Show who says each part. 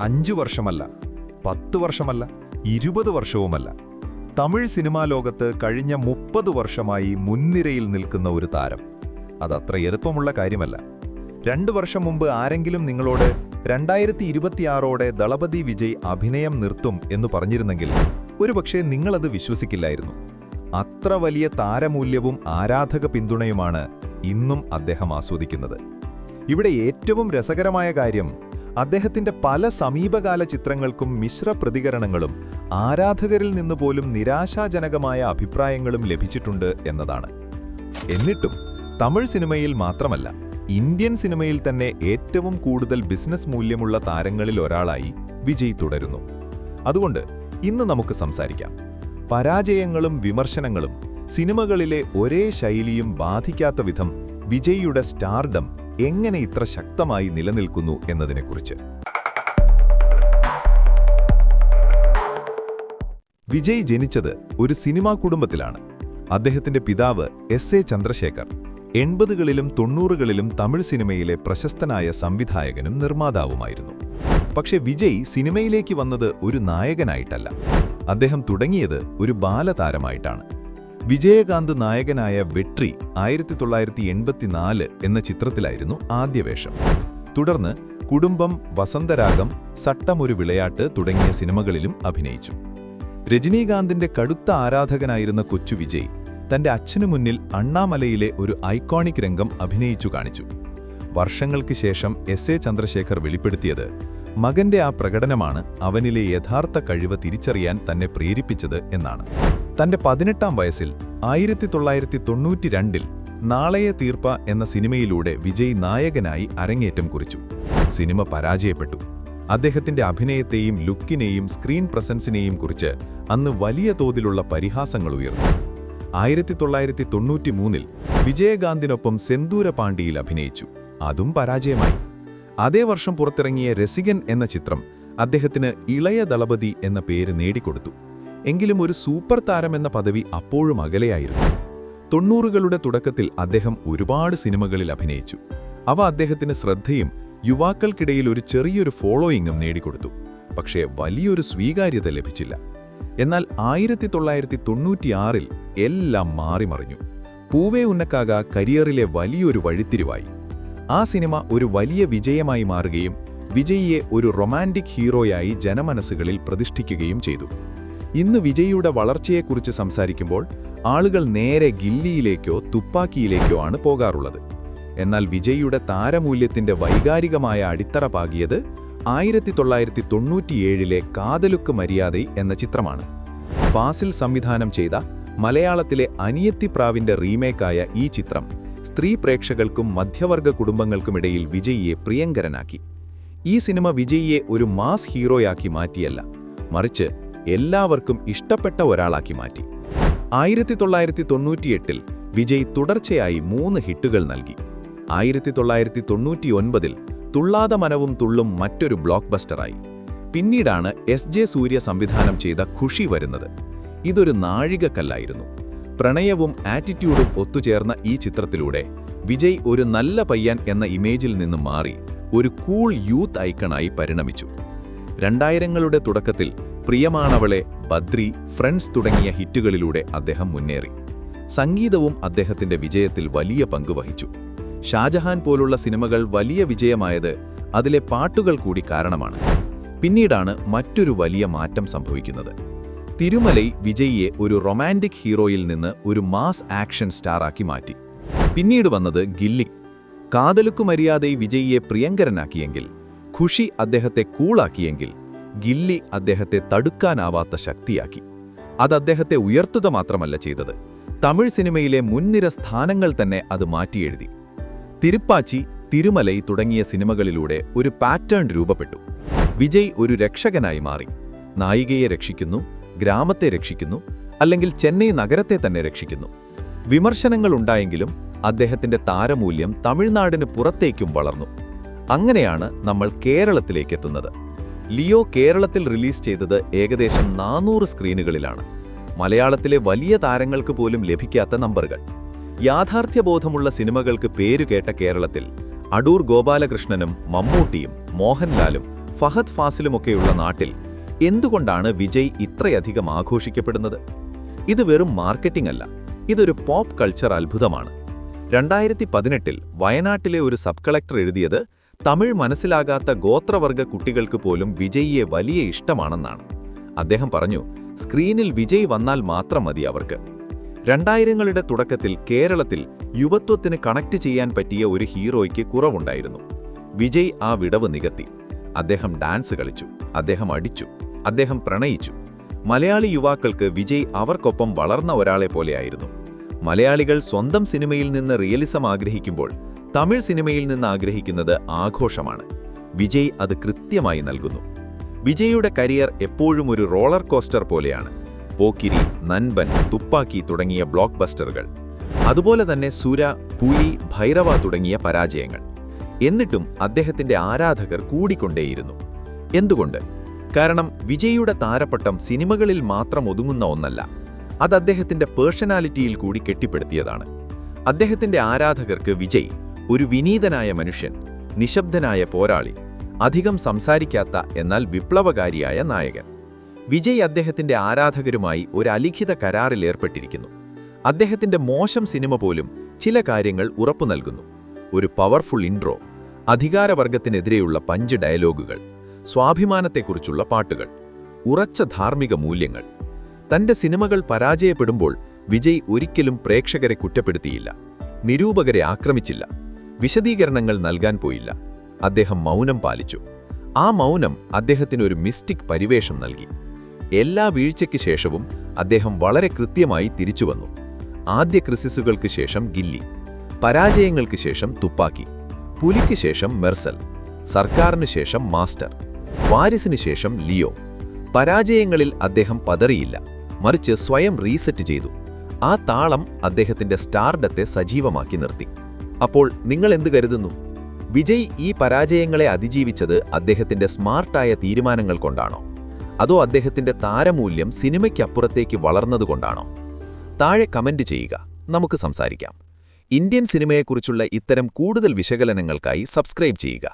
Speaker 1: 5 വർഷമല്ല, 10 വർഷമല്ല, 20 വർഷവുമല്ല. Tamil cinema ലോകത്ത് കഴിഞ്ഞ 30 വർഷമായി മുൻനിരയിൽ നിൽക്കുന്ന ഒരു താരം. അതത്ര എളുപ്പമുള്ള കാര്യമല്ല. 2 വർഷം മുമ്പ് ആരെങ്കിലും നിങ്ങളോട് 2026ഓടെ ദളപതി വിജയ് അഭിനയം നിർത്തും എന്ന് പറഞ്ഞിരുന്നെങ്കിൽ ഒരുപക്ഷെ നിങ്ങളത് വിശ്വസിക്കില്ലായിരുന്നു. അത്ര വലിയ താരമൂല്യവും ആരാധക പിന്തുണയുമാണ് ഇന്നും അദ്ദേഹം ആസ്വദിക്കുന്നത്. ഇവിടെ ഏറ്റവും രസകരമായ കാര്യം, അദ്ദേഹത്തിന്റെ പല സമീപകാല ചിത്രങ്ങൾക്കും മിശ്ര പ്രതികരണങ്ങളും ആരാധകരിൽ നിന്ന് പോലും നിരാശാജനകമായ അഭിപ്രായങ്ങളും ലഭിച്ചിട്ടുണ്ട് എന്നതാണ്. എന്നിട്ടും തമിഴ് സിനിമയിൽ മാത്രമല്ല, ഇന്ത്യൻ സിനിമയിൽ തന്നെ ഏറ്റവും കൂടുതൽ ബിസിനസ് മൂല്യമുള്ള താരങ്ങളിൽ ഒരാളായി വിജയ് തുടരുന്നു. അതുകൊണ്ട് ഇന്ന് നമുക്ക് സംസാരിക്കാം. പരാജയങ്ങളും വിമർശനങ്ങളും സിനിമകളിലെ ഒരേ ശൈലിയും ബാധിക്കാത്ത വിധം വിജയ്യുടെ സ്റ്റാർഡം എങ്ങനെ ഇത്ര ശക്തമായി നിലനിൽക്കുന്നു എന്നതിനെക്കുറിച്ച്. വിജയ് ജനിച്ചത് ഒരു സിനിമാ കുടുംബത്തിലാണ്. അദ്ദേഹത്തിന്റെ പിതാവ് എസ്.എ. ചന്ദ്രശേഖർ 80കളിലും 90കളിലും തമിഴ് സിനിമയിലെ പ്രശസ്തനായ സംവിധായകനും നിർമ്മാതാവുമായിരുന്നു. പക്ഷെ വിജയ് സിനിമയിലേക്ക് വന്നത് ഒരു നായകനായിട്ടല്ല. അദ്ദേഹം തുടങ്ങിയത് ഒരു ബാലതാരമായിട്ടാണ്. വിജയകാന്ത് നായകനായ വെട്രി 1984 എന്ന ചിത്രത്തിലായിരുന്നു ആദ്യ വേഷം. തുടർന്ന് കുടുംബം, വസന്തരാഗം, സട്ടമൊരു വിളയാട്ട് തുടങ്ങിയ സിനിമകളിലും അഭിനയിച്ചു. രജനീകാന്തിന്റെ കടുത്ത ആരാധകനായിരുന്ന കൊച്ചു വിജയ് തന്റെ അച്ഛനു മുന്നിൽ അണ്ണാമലയിലെ ഒരു ഐക്കോണിക് രംഗം അഭിനയിച്ചു കാണിച്ചു. വർഷങ്ങൾക്ക് ശേഷം എസ്.എ. ചന്ദ്രശേഖർ വെളിപ്പെടുത്തിയത് മകന്റെ ആ പ്രകടനമാണ് അവനിലെ യഥാർത്ഥ കഴിവ് തിരിച്ചറിയാൻ തന്നെ പ്രേരിപ്പിച്ചത് എന്നാണ്. തന്റെ 18ാം വയസ്സിൽ 1992-ൽ നാളെയ തീർപ്പ എന്ന സിനിമയിലൂടെ വിജയ് നായകനായി അരങ്ങേറ്റം കുറിച്ചു. സിനിമ പരാജയപ്പെട്ടു. അദ്ദേഹത്തിന്റെ അഭിനയത്തെയും ലുക്കിനെയും സ്ക്രീൻ പ്രസൻസിനെയും കുറിച്ച് അന്ന് വലിയ തോതിലുള്ള പരിഹാസങ്ങൾ ഉയർന്നു. 1993-ൽ വിജയകാന്തിനൊപ്പം സെന്തൂര പാണ്ടിയിൽ അഭിനയിച്ചു. അതും പരാജയമായി. അതേ വർഷം പുറത്തിറങ്ങിയ രസികൻ എന്ന ചിത്രം അദ്ദേഹത്തിന് ഇളയ ദളപതി എന്ന പേര് നേടിക്കൊടുത്തു. എങ്കിലും ഒരു സൂപ്പർ താരം എന്ന പദവി അപ്പോഴും അകലെയായിരുന്നു. 90കളുടെ തുടക്കത്തിൽ അദ്ദേഹം ഒരുപാട് സിനിമകളിൽ അഭിനയിച്ചു. അവ അദ്ദേഹത്തിന് ശ്രദ്ധയും യുവാക്കൾക്കിടയിൽ ഒരു ചെറിയൊരു ഫോളോയിങ്ങും നേടിക്കൊടുത്തു. പക്ഷേ വലിയൊരു സ്വീകാര്യത ലഭിച്ചില്ല. എന്നാൽ 1996-ൽ എല്ലാം മാറിമറിഞ്ഞു. പൂവേ ഉന്നക്കാക കരിയറിലെ വലിയൊരു വഴിത്തിരിവായി. ആ സിനിമ ഒരു വലിയ വിജയമായി മാറുകയും വിജയിയെ ഒരു റൊമാൻറ്റിക് ഹീറോയായി ജനമനസ്സുകളിൽ പ്രതിഷ്ഠിക്കുകയും ചെയ്തു. ഇന്ന് വിജയിയുടെ വളർച്ചയെക്കുറിച്ച് സംസാരിക്കുമ്പോൾ ആളുകൾ നേരെ ഗില്ലിയിലേക്കോ തുപ്പാക്കിയിലേക്കോ ആണ് പോകാറുള്ളത്. എന്നാൽ വിജയിയുടെ താരമൂല്യത്തിന്റെ വൈകാരികമായ അടിത്തറ പാകിയത് 1997-ലെ കാതലുക്ക് മര്യാദൈ എന്ന ചിത്രമാണ്. ഫാസിൽ സംവിധാനം ചെയ്ത മലയാളത്തിലെ അനിയത്തിപ്രാവിന്റെ റീമേക്കായ ഈ ചിത്രം സ്ത്രീ പ്രേക്ഷകർക്കും മധ്യവർഗ കുടുംബങ്ങൾക്കുമിടയിൽ വിജയിയെ പ്രിയങ്കരനാക്കി. ഈ സിനിമ വിജയിയെ ഒരു മാസ് ഹീറോയാക്കി മാറ്റിയല്ല, മറിച്ച് എല്ലാവർക്കും ഇഷ്ടപ്പെട്ട ഒരാളാക്കി മാറ്റി. 1998-ൽ വിജയ് തുടർച്ചയായി 3 ഹിറ്റുകൾ നൽകി. 1999-ൽ തുള്ളാത മനവും തുള്ളും മറ്റൊരു ബ്ലോക്ക് ബസ്റ്ററായി. പിന്നീടാണ് എസ്.ജെ. സൂര്യ സംവിധാനം ചെയ്ത ഖുഷി വരുന്നത്. ഇതൊരു നാഴികക്കല്ലായിരുന്നു. പ്രണയവും ആറ്റിറ്റ്യൂഡും ഒത്തുചേർന്ന ഈ ചിത്രത്തിലൂടെ വിജയ് ഒരു നല്ല പയ്യൻ എന്ന ഇമേജിൽ നിന്നും മാറി ഒരു കൂൾ യൂത്ത് ഐക്കണായി പരിണമിച്ചു. 2000ങ്ങളുടെ തുടക്കത്തിൽ പ്രിയമാണവളെ, ബദ്രി, ഫ്രണ്ട്സ് തുടങ്ങിയ ഹിറ്റുകളിലൂടെ അദ്ദേഹം മുന്നേറി. സംഗീതവും അദ്ദേഹത്തിന്റെ വിജയത്തിൽ വലിയ പങ്ക് വഹിച്ചു. ഷാജഹാൻ പോലുള്ള സിനിമകൾ വലിയ വിജയമായത് അതിലെ പാട്ടുകൾ കൂടി കാരണമാണ്. പിന്നീടാണ് മറ്റൊരു വലിയ മാറ്റം സംഭവിക്കുന്നത്. തിരുമലൈ വിജയിയെ ഒരു റൊമാൻറ്റിക് ഹീറോയിൽ നിന്ന് ഒരു മാസ് ആക്ഷൻ സ്റ്റാറാക്കി മാറ്റി. പിന്നീട് വന്നത് ഗില്ലി. കാതലുക്കു മര്യാദൈ വിജയിയെ പ്രിയങ്കരനാക്കിയെങ്കിൽ, ഖുഷി അദ്ദേഹത്തെ കൂളാക്കിയെങ്കിൽ, ഗില്ലി അദ്ദേഹത്തെ തടുക്കാനാവാത്ത ശക്തിയാക്കി. അത് അദ്ദേഹത്തെ ഉയർത്തുക മാത്രമല്ല ചെയ്തത്, തമിഴ് സിനിമയിലെ മുൻനിര സ്ഥാനങ്ങൾ തന്നെ അത് മാറ്റിയെഴുതി. തിരുപ്പാച്ചി, തിരുമലൈ തുടങ്ങിയ സിനിമകളിലൂടെ ഒരു പാറ്റേൺ രൂപപ്പെട്ടു. വിജയ് ഒരു രക്ഷകനായി മാറി. നായികയെ രക്ഷിക്കുന്നു, ഗ്രാമത്തെ രക്ഷിക്കുന്നു, അല്ലെങ്കിൽ ചെന്നൈ നഗരത്തെ തന്നെ രക്ഷിക്കുന്നു. വിമർശനങ്ങൾ ഉണ്ടായെങ്കിലും അദ്ദേഹത്തിന്റെ താരമൂല്യം തമിഴ്നാടിന് പുറത്തേക്കും വളർന്നു. അങ്ങനെയാണ് നമ്മൾ കേരളത്തിലേക്കെത്തുന്നത്. ലിയോ കേരളത്തിൽ റിലീസ് ചെയ്തത് ഏകദേശം 400 സ്ക്രീനുകളിലാണ്. മലയാളത്തിലെ വലിയ താരങ്ങൾക്ക് പോലും ലഭിക്കാത്ത നമ്പറുകൾ. യാഥാർത്ഥ്യബോധമുള്ള സിനിമകൾക്ക് പേരുകേട്ട കേരളത്തിൽ അടൂർ ഗോപാലകൃഷ്ണനും മമ്മൂട്ടിയും മോഹൻലാലും ഫഹദ് ഫാസിലുമൊക്കെയുള്ള നാട്ടിൽ എന്തുകൊണ്ടാണ് വിജയ് ഇത്രയധികം ആഘോഷിക്കപ്പെടുന്നത്? ഇത് വെറും മാർക്കറ്റിംഗ് അല്ല, ഇതൊരു പോപ്പ് കൾച്ചർ അത്ഭുതമാണ്. 2018 വയനാട്ടിലെ ഒരു സബ് കളക്ടർ എഴുതിയത് തമിഴ് മനസ്സിലാകാത്ത ഗോത്രവർഗ കുട്ടികൾക്ക് പോലും വിജയിയെ വലിയ ഇഷ്ടമാണെന്നാണ്. അദ്ദേഹം പറഞ്ഞു, സ്ക്രീനിൽ വിജയ് വന്നാൽ മാത്രം മതി അവർക്ക്. 2000ങ്ങളുടെ തുടക്കത്തിൽ കേരളത്തിൽ യുവത്വത്തിന് കണക്ട് ചെയ്യാൻ പറ്റിയ ഒരു ഹീറോയ്ക്ക് കുറവുണ്ടായിരുന്നു. വിജയ് ആ വിടവ് നികത്തി. അദ്ദേഹം ഡാൻസ് കളിച്ചു, അദ്ദേഹം അടിച്ചു, അദ്ദേഹം പ്രണയിച്ചു. മലയാളി യുവാക്കൾക്ക് വിജയ് അവർക്കൊപ്പം വളർന്ന ഒരാളെ പോലെയായിരുന്നു. മലയാളികൾ സ്വന്തം സിനിമയിൽ നിന്ന് റിയലിസം ആഗ്രഹിക്കുമ്പോൾ തമിഴ് സിനിമയിൽ നിന്ന് ആഗ്രഹിക്കുന്നത് ആഘോഷമാണ്. വിജയ് അത് കൃത്യമായി നൽകുന്നു. വിജയിയുടെ കരിയർ എപ്പോഴും ഒരു റോളർ കോസ്റ്റർ പോലെയാണ്. പോക്കിരി, നൻപൻ, തുപ്പാക്കി തുടങ്ങിയ ബ്ലോക്ക് ബസ്റ്ററുകൾ. അതുപോലെ തന്നെ സുര, പുലി, ഭൈരവ തുടങ്ങിയ പരാജയങ്ങൾ. എന്നിട്ടും അദ്ദേഹത്തിന്റെ ആരാധകർ കൂടിക്കൊണ്ടേയിരുന്നു. എന്തുകൊണ്ട്? കാരണം വിജയിയുടെ താരപ്പട്ടം സിനിമകളിൽ മാത്രം ഒതുങ്ങുന്ന ഒന്നല്ല, അത് അദ്ദേഹത്തിന്റെ പേഴ്സണാലിറ്റിയിൽ കൂടി കെട്ടിപ്പടുത്തിയതാണ്. അദ്ദേഹത്തിന്റെ ആരാധകർക്ക് വിജയ് ഒരു വിനീതനായ മനുഷ്യൻ, നിശബ്ദനായ പോരാളി, അധികം സംസാരിക്കാത്ത എന്നാൽ വിപ്ലവകാരിയായ നായകൻ. വിജയ് അദ്ദേഹത്തിന്റെ ആരാധകരുമായി ഒരു അലിഖിത കരാറിൽ ഏർപ്പെട്ടിരിക്കുന്നു. അദ്ദേഹത്തിന്റെ മോശം സിനിമ പോലും ചില കാര്യങ്ങൾ ഉറപ്പു നൽകുന്നു. ഒരു പവർഫുൾ ഇൻട്രോ, അധികാരവർഗത്തിനെതിരെയുള്ള പഞ്ച് ഡയലോഗുകൾ, സ്വാഭിമാനത്തെക്കുറിച്ചുള്ള പാട്ടുകൾ, ഉറച്ച ധാർമ്മിക മൂല്യങ്ങൾ. തന്റെ സിനിമകൾ പരാജയപ്പെടുമ്പോൾ വിജയ് ഒരിക്കലും പ്രേക്ഷകരെ കുറ്റപ്പെടുത്തിയില്ല, നിരൂപകരെ ആക്രമിച്ചില്ല, വിശദീകരണങ്ങൾ നൽകാൻ പോയില്ല. അദ്ദേഹം മൗനം പാലിച്ചു. ആ മൗനം അദ്ദേഹത്തിന് ഒരു മിസ്റ്റിക് പരിവേഷം നൽകി. എല്ലാ വീഴ്ചയ്ക്ക് ശേഷവും അദ്ദേഹം വളരെ കൃത്യമായി തിരിച്ചുവന്നു. ആദ്യ ക്രിസിസുകൾക്ക് ശേഷം ഗില്ലി, പരാജയങ്ങൾക്ക് ശേഷം തുപ്പാക്കി, പുലിക്ക് ശേഷം മെർസൽ, സർക്കാരിന് ശേഷം മാസ്റ്റർ, വാരിസിന് ശേഷം ലിയോ. പരാജയങ്ങളിൽ അദ്ദേഹം പതറിയില്ല, മറിച്ച് സ്വയം റീസെറ്റ് ചെയ്തു. ആ താളം അദ്ദേഹത്തിന്റെ സ്റ്റാർഡത്തെ സജീവമാക്കി നിർത്തി. അപ്പോൾ നിങ്ങൾ എന്ത് കരുതുന്നു? വിജയ് ഈ പരാജയങ്ങളെ അതിജീവിച്ചത് അദ്ദേഹത്തിന്റെ സ്മാർട്ടായ തീരുമാനങ്ങൾ കൊണ്ടാണോ? അതോ അദ്ദേഹത്തിന്റെ താരമൂല്യം സിനിമയ്ക്കപ്പുറത്തേക്ക് വളർന്നതുകൊണ്ടാണോ? താഴെ കമന്റ് ചെയ്യുക, നമുക്ക് സംസാരിക്കാം. ഇന്ത്യൻ സിനിമയെക്കുറിച്ചുള്ള ഇത്തരം കൂടുതൽ വിശകലനങ്ങൾക്കായി സബ്സ്ക്രൈബ് ചെയ്യുക.